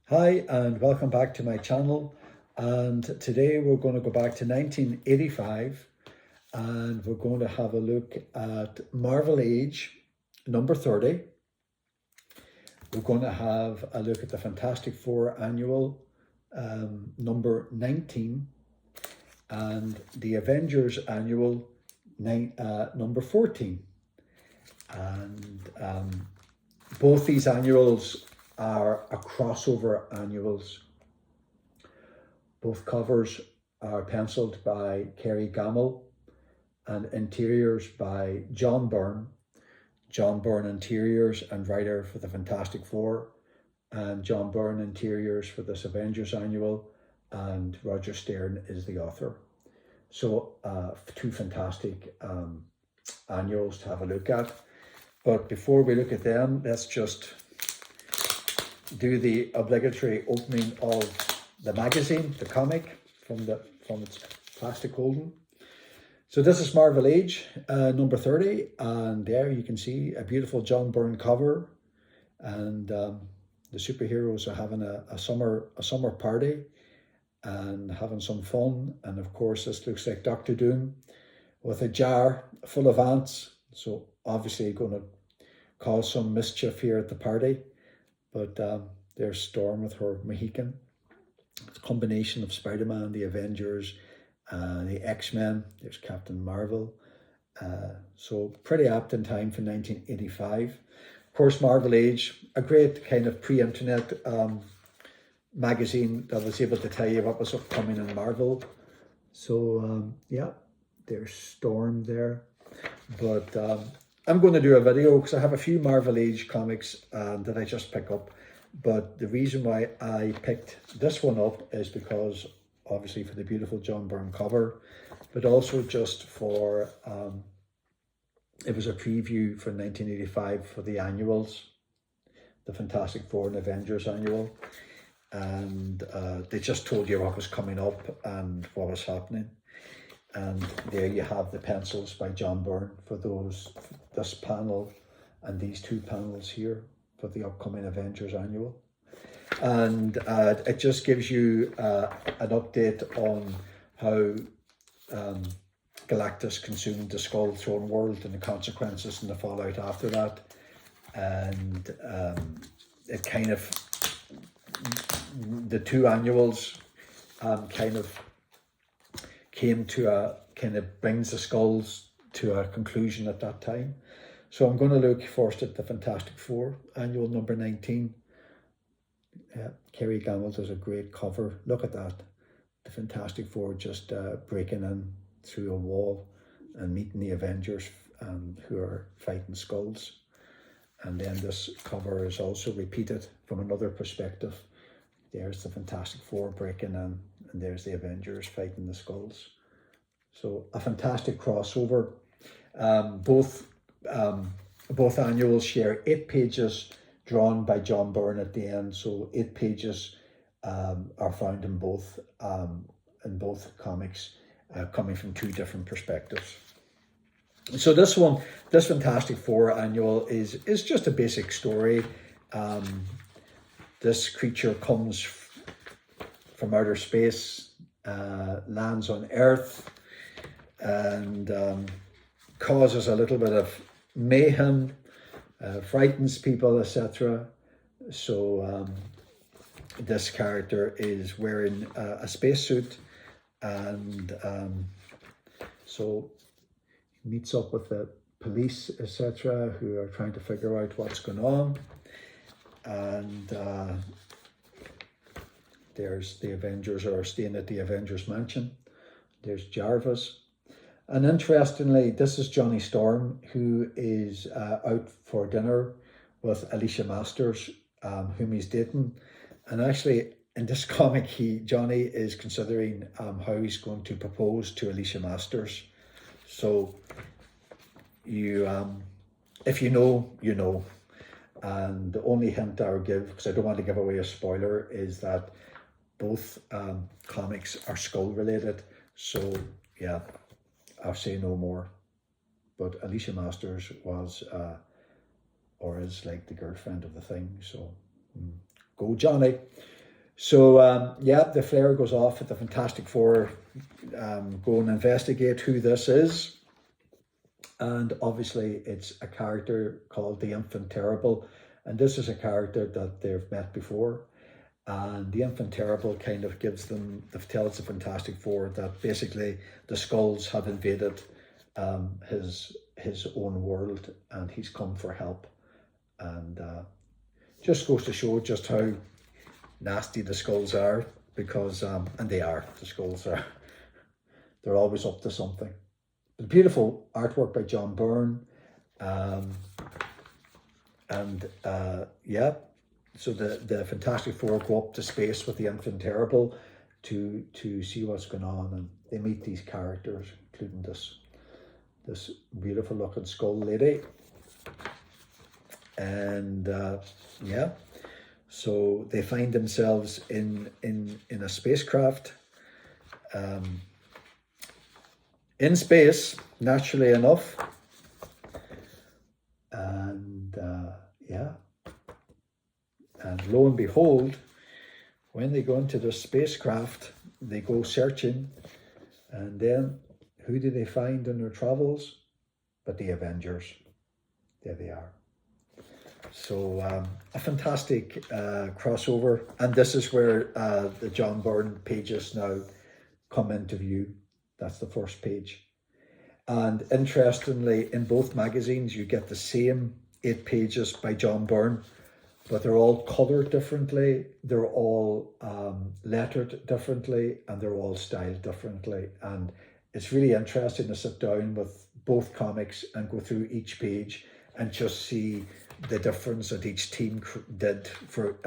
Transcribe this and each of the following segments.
Hi and welcome back to my channel, and today we're going to go back to 1985 and we're going to have a look at Marvel Age number 30. We're going to have a look at the Fantastic Four annual number 19 and the Avengers annual number 14. And both these annuals are a crossover annuals. Both covers are penciled by Kerry Gamble and interiors by John Byrne. John Byrne interiors and writer for the Fantastic Four, and John Byrne interiors for this Avengers annual, and Roger Stern is the author. So two fantastic annuals to have a look at. But before we look at them, let's just do the obligatory opening of the magazine, the comic, from its plastic holding. So this is Marvel Age number 30, and there you can see a beautiful John Byrne cover, and the superheroes are having a summer party and having some fun. And of course this looks like Doctor Doom with a jar full of ants, so obviously going to cause some mischief here at the party. But there's Storm with her Mohican. It's a combination of Spider-Man, the Avengers, the X-Men. There's Captain Marvel. So pretty apt in time for 1985. Of course, Marvel Age, a great kind of pre-internet magazine that was able to tell you what was upcoming in Marvel. So yeah, there's Storm there. But I'm going to do a video because I have a few Marvel Age comics that I just pick up. But the reason why I picked this one up is because obviously for the beautiful John Byrne cover, but also just for, it was a preview for 1985 for the annuals, the Fantastic Four and Avengers annual. And they just told you what was coming up and what was happening. And there you have the pencils by John Byrne for this panel and these two panels here for the upcoming Avengers annual. And it just gives you an update on how Galactus consumed the Skull Throne world and the consequences and the fallout after that. And it kind of, the two annuals kind of came to brings the Skulls to a conclusion at that time. So I'm going to look first at the Fantastic Four annual number 19. Kerry Gamble does a great cover. Look at that. The Fantastic Four just breaking in through a wall and meeting the Avengers who are fighting Skulls. And then this cover is also repeated from another perspective. There's the Fantastic Four breaking in, and there's the Avengers fighting the Skulls. So a fantastic crossover. Both annuals share 8 pages drawn by John Byrne at the end. So 8 pages are found in both comics, coming from 2 different perspectives. So this Fantastic Four annual is just a basic story. This creature comes from outer space, lands on Earth, and causes a little bit of mayhem, frightens people, etc. So this character is wearing a spacesuit, and so he meets up with the police, etc., who are trying to figure out what's going on. And there's the Avengers are staying at the Avengers mansion. There's Jarvis. And interestingly, this is Johnny Storm, who is out for dinner with Alicia Masters, whom he's dating. And actually, in this comic, Johnny is considering how he's going to propose to Alicia Masters. So you, if you know, you know. And the only hint I would give, because I don't want to give away a spoiler, is that both comics are Skull related. So yeah, I'll say no more. But Alicia Masters was or is like the girlfriend of the Thing. So go Johnny. So yeah, the flare goes off at the Fantastic Four, go and investigate who this is. And obviously it's a character called the Infant Terrible. And this is a character that they've met before. And the Infant Terrible kind of tells the Fantastic Four that basically the Skrulls have invaded his own world, and he's come for help. And just goes to show just how nasty the Skrulls are, because and they are, the Skrulls are, they're always up to something. But beautiful artwork by John Byrne, and yeah, so the Fantastic Four go up to space with the Infant Terrible to see what's going on, and they meet these characters, including this beautiful looking skull lady. And yeah, so they find themselves in a spacecraft, in space, naturally enough. And yeah, and lo and behold, when they go into the spacecraft, they go searching, and then who do they find in their travels but the Avengers? There they are. So a fantastic crossover, and this is where the John Byrne pages now come into view. That's the first page. And interestingly, in both magazines, you get the same 8 pages by John Byrne, but they're all coloured differently, they're all lettered differently, and they're all styled differently. And it's really interesting to sit down with both comics and go through each page and just see the difference that each team did for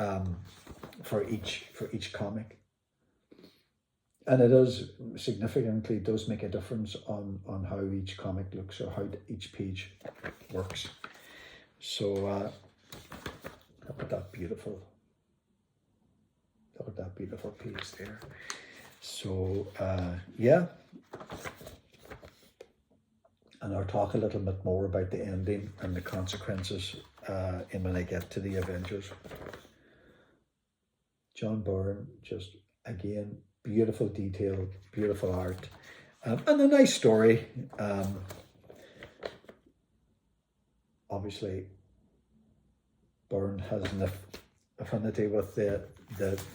each comic. And it does significantly make a difference on how each comic looks, or how each page works. So look at that beautiful piece there. So yeah, and I'll talk a little bit more about the ending and the consequences when I get to the Avengers. John Byrne, just again, beautiful detail, beautiful art, and a nice story. Obviously, Byrne has an affinity with the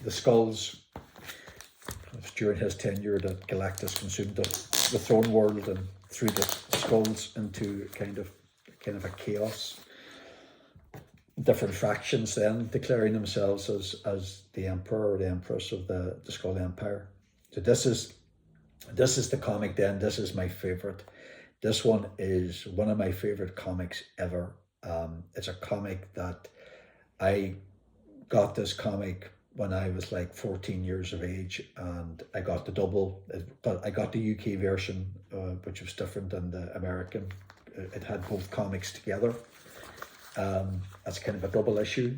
Skrulls. It was during his tenure that Galactus consumed the Throne World and threw the Skrulls into kind of a chaos. Different fractions then declaring themselves as the Emperor or the Empress of the Skrull Empire. So this is the comic then. This is my favorite. This one is one of my favorite comics ever. It's a comic that I got this comic when I was like 14 years of age, and I got the double, but I got the UK version, which was different than the American. It had both comics together. That's kind of a double issue,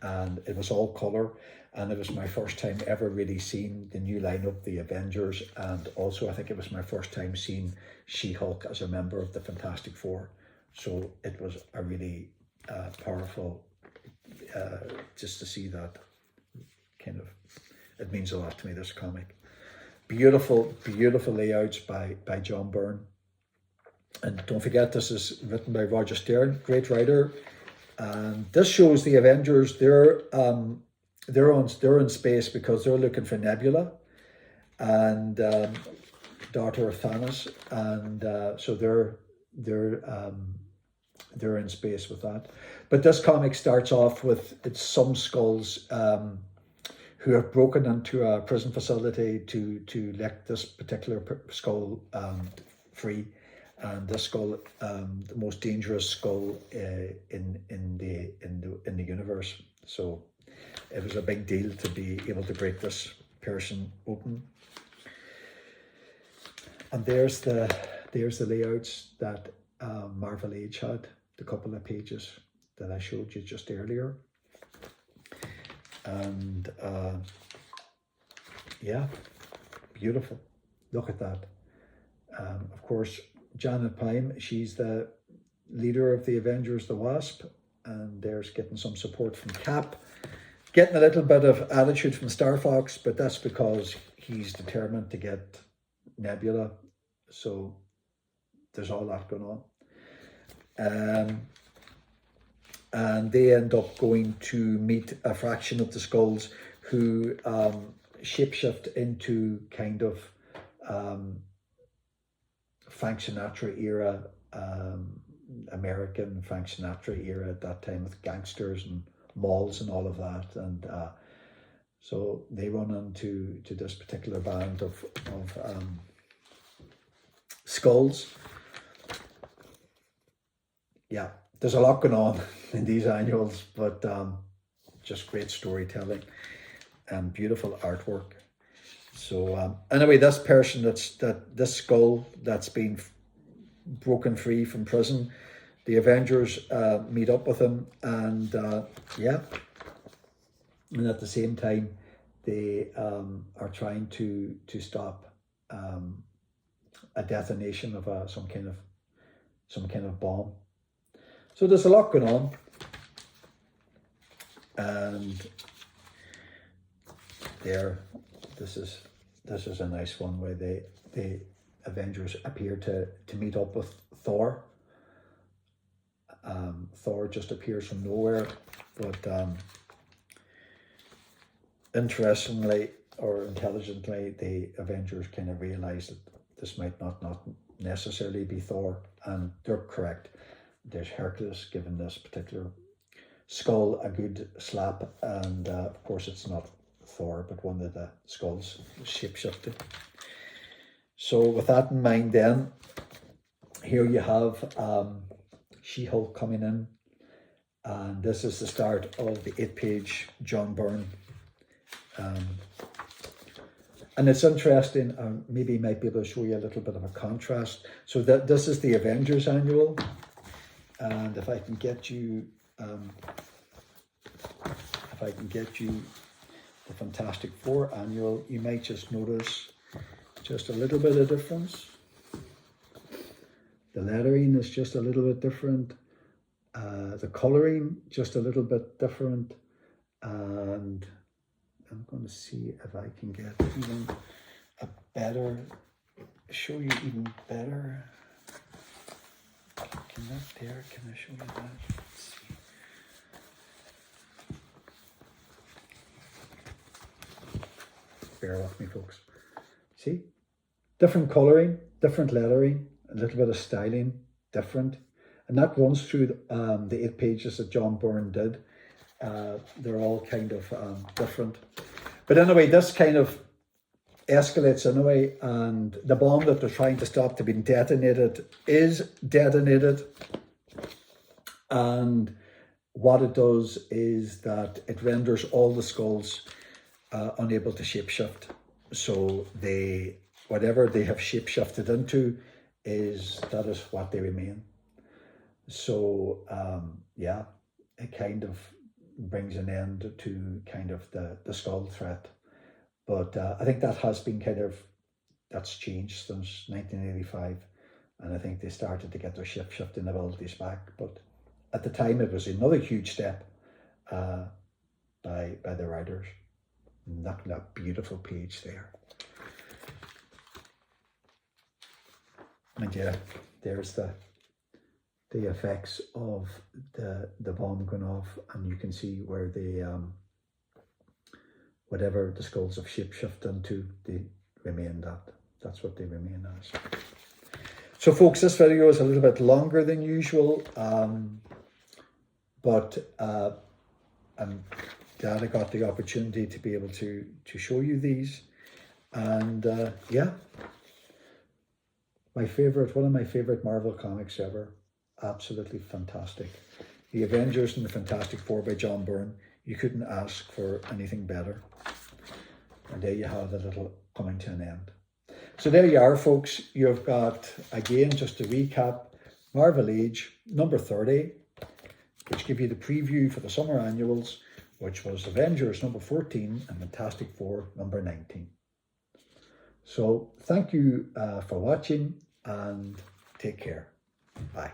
and it was all colour, and it was my first time ever really seeing the new lineup, the Avengers, and also I think it was my first time seeing She-Hulk as a member of the Fantastic Four. So it was a really powerful, just to see that kind of, it means a lot to me, this comic. Beautiful layouts by John Byrne. And don't forget, this is written by Roger Stern, great writer. And this shows the Avengers. They're in space because they're looking for Nebula, and daughter of Thanos, and so they're in space with that. But this comic starts off with some Skrulls who have broken into a prison facility to let this particular Skrull free. And this Skrull, the most dangerous Skrull in the universe. So it was a big deal to be able to break this person open. And there's the layouts that Marvel Age had, the couple of pages that I showed you just earlier. And yeah, beautiful. Look at that. Of course, Janet Pym, she's the leader of the Avengers, the Wasp, and there's getting some support from Cap. Getting a little bit of attitude from Star Fox, but that's because he's determined to get Nebula. So there's all that going on. And they end up going to meet a fraction of the Skrulls who shapeshift into kind of Frank Sinatra era, American Frank Sinatra era at that time, with gangsters and malls and all of that. And so they run into this particular band of Skrulls. Yeah, there's a lot going on in these annuals, but just great storytelling and beautiful artwork. So anyway, this person this Skrull that's been broken free from prison, the Avengers meet up with him, and yeah, and at the same time they are trying to stop a detonation of some kind of bomb. So there's a lot going on, and this is a nice one where the Avengers appear to meet up with Thor. Thor just appears from nowhere, but interestingly or intelligently, the Avengers kind of realize that this might not necessarily be Thor, and they're correct. There's Hercules giving this particular Skrull a good slap, and of course it's not Thor, but one of the Skrulls shapeshifted. So with that in mind, then here you have She-Hulk coming in, and this is the start of the 8-page John Byrne. And it's interesting, maybe might be able to show you a little bit of a contrast. So this is the Avengers annual, and if I can get you the Fantastic Four annual, you might just notice just a little bit of difference. The lettering is just a little bit different. The coloring just a little bit different, and I'm going to see if I can get even show you even better. Can I show you that? Let's see. Bear with me, folks. See? Different coloring, different lettering, a little bit of styling, different. And that runs through the 8 pages that John Byrne did. They're all kind of different. But anyway, this kind of escalates anyway, and the bomb that they're trying to stop to being detonated is detonated. And what it does is that it renders all the Skrulls unable to shapeshift. So whatever they have shapeshifted into that is what they remain. So yeah, it kind of brings an end to kind of the Skrull threat. But I think that has been that's changed since 1985. And I think they started to get their shifting abilities back. But at the time, it was another huge step by the writers. And that beautiful page there. And yeah, there's the effects of the bomb going off, and you can see where whatever the Skrulls have shapeshifted into, they remain that's what they remain as. So folks, this video is a little bit longer than usual, but I'm glad I got the opportunity to be able to show you these. And yeah, one of my favorite Marvel comics ever. Absolutely fantastic. The Avengers and the Fantastic Four by John Byrne. You couldn't ask for anything better. And there you have it, little coming to an end. So there you are, folks. You've got, again, just to recap, Marvel Age number 30, which give you the preview for the summer annuals, which was Avengers number 14 and Fantastic Four number 19. So thank you for watching, and take care. Bye.